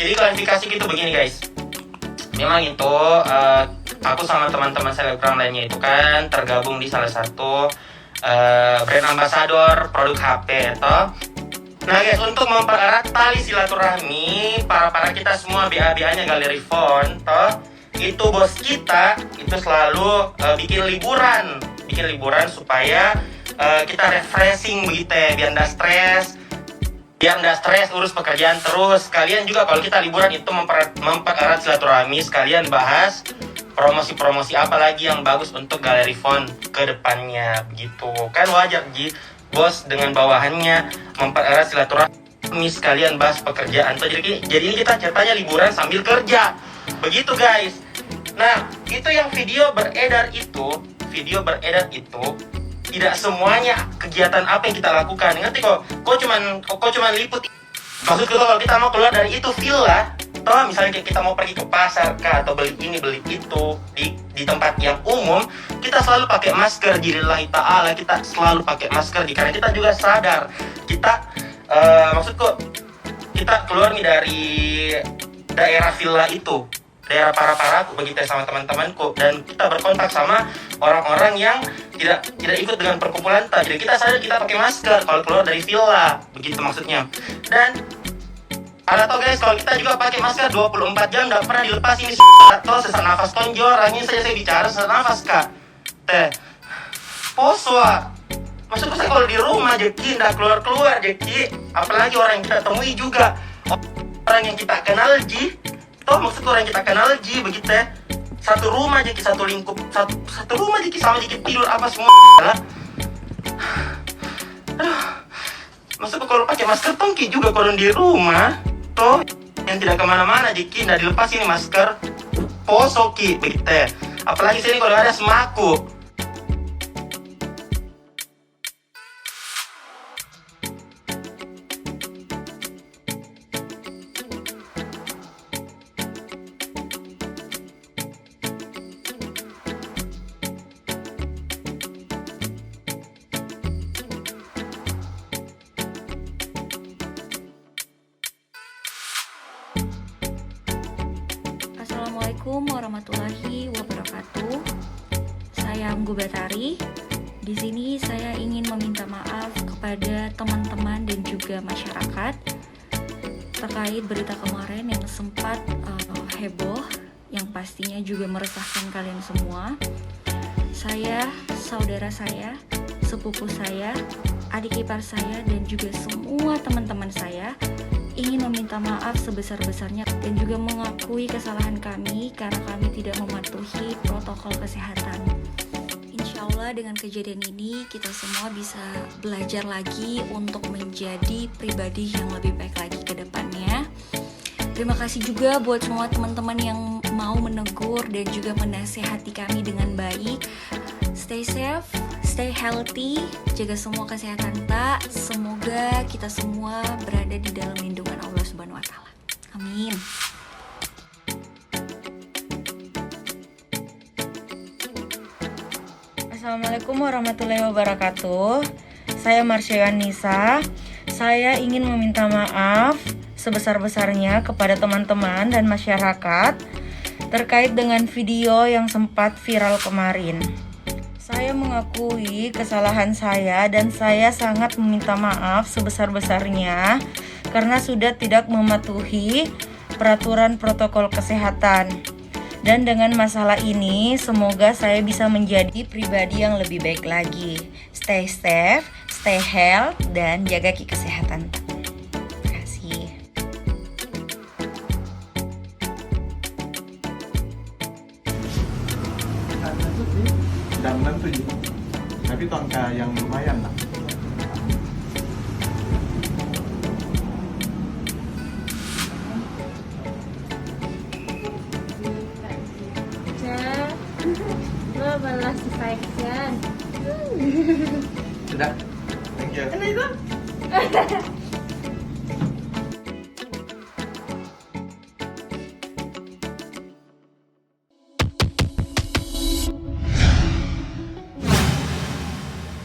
Jadi klarifikasi gitu begini guys. Memang itu aku sama teman-teman selebgram lainnya itu kan tergabung di salah satu brand ambassador produk HP toh. Nah guys, untuk mempererat tali silaturahmi para kita semua BA-BA-nya galeri font toh, itu bos kita itu selalu bikin liburan supaya kita refreshing begitu ya, biar nggak stres urus pekerjaan terus. Kalian juga kalau kita liburan itu mempererat silaturahmi, sekalian bahas promosi apa lagi yang bagus untuk galeri font ke depannya begitu. Kan wajar Ji, bos dengan bawahannya mempererat silaturahmi sekalian bahas pekerjaan. Jadi ini kita ceritanya liburan sambil kerja. Begitu guys. Nah, itu yang video beredar itu tidak semuanya kegiatan apa yang kita lakukan. Ngerti kok? Kok cuman liput. Maksudku kalau kita mau keluar dari itu villa, toh misalnya kita mau pergi ke pasar kah, atau beli ini beli itu di tempat yang umum, kita selalu pakai masker. Lillahi ta'ala kita selalu pakai masker karena kita juga sadar kita maksudku kita keluar nih dari daerah villa itu, daerah para-paraku begitu sama teman-temanku, dan kita berkontak sama orang-orang yang tidak ikut dengan perkumpulan tadi. Jadi kita sadar kita pakai masker kalau keluar dari villa, begitu maksudnya. Dan ada tau guys, kalau kita juga pakai masker 24 jam nggak pernah dilepas ini atau sesak nafas tonjol, angin saja saya bicara sesak nafas kak. Poswa. Maksudku saya kalau di rumah Jeki nggak keluar Jeki, apalagi orang yang kita temui juga orang yang kita kenal Ji. Toh maksudku orang yang kita kenal Ji begitu ya. Satu rumah Jeki, satu lingkup, satu rumah Jeki sama Jeki tidur apa semua. Aduh. Maksudku kalau pakai masker tongki juga kalau di rumah. Toh yang tidak kemana-mana Jeki nggak dilepas ini masker. Posoki begitu. Apalagi sini kalau ada semaku. Assalamualaikum warahmatullahi wabarakatuh. Saya Anggu Batari. Di sini saya ingin meminta maaf kepada teman-teman dan juga masyarakat terkait berita kemarin yang sempat heboh, yang pastinya juga meresahkan kalian semua. Saya, saudara saya, sepupu saya, adik ipar saya, dan juga semua teman-teman saya ingin meminta maaf sebesar-besarnya dan juga mengakui kesalahan kami karena kami tidak mematuhi protokol kesehatan. Insya Allah dengan kejadian ini kita semua bisa belajar lagi untuk menjadi pribadi yang lebih baik lagi ke depannya. Terima kasih juga buat semua teman-teman yang mau menegur dan juga menasehati kami dengan baik. Stay safe, stay healthy, jaga semua kesehatan tak. Semoga kita semua berada di dalam lindungan Allah Subhanahu wa taala. Amin. Assalamualaikum warahmatullahi wabarakatuh. Saya Marsya Nisa. Saya ingin meminta maaf sebesar-besarnya kepada teman-teman dan masyarakat terkait dengan video yang sempat viral kemarin. Saya mengakui kesalahan saya dan saya sangat meminta maaf sebesar-besarnya karena sudah tidak mematuhi peraturan protokol kesehatan. Dan dengan masalah ini, semoga saya bisa menjadi pribadi yang lebih baik lagi. Stay safe, stay healthy, dan jaga kesehatan. Terima kasih. Dalam tuh, tapi tongka yang lumayan lah. Lo balas section. Sudah, thank you. Kenapa?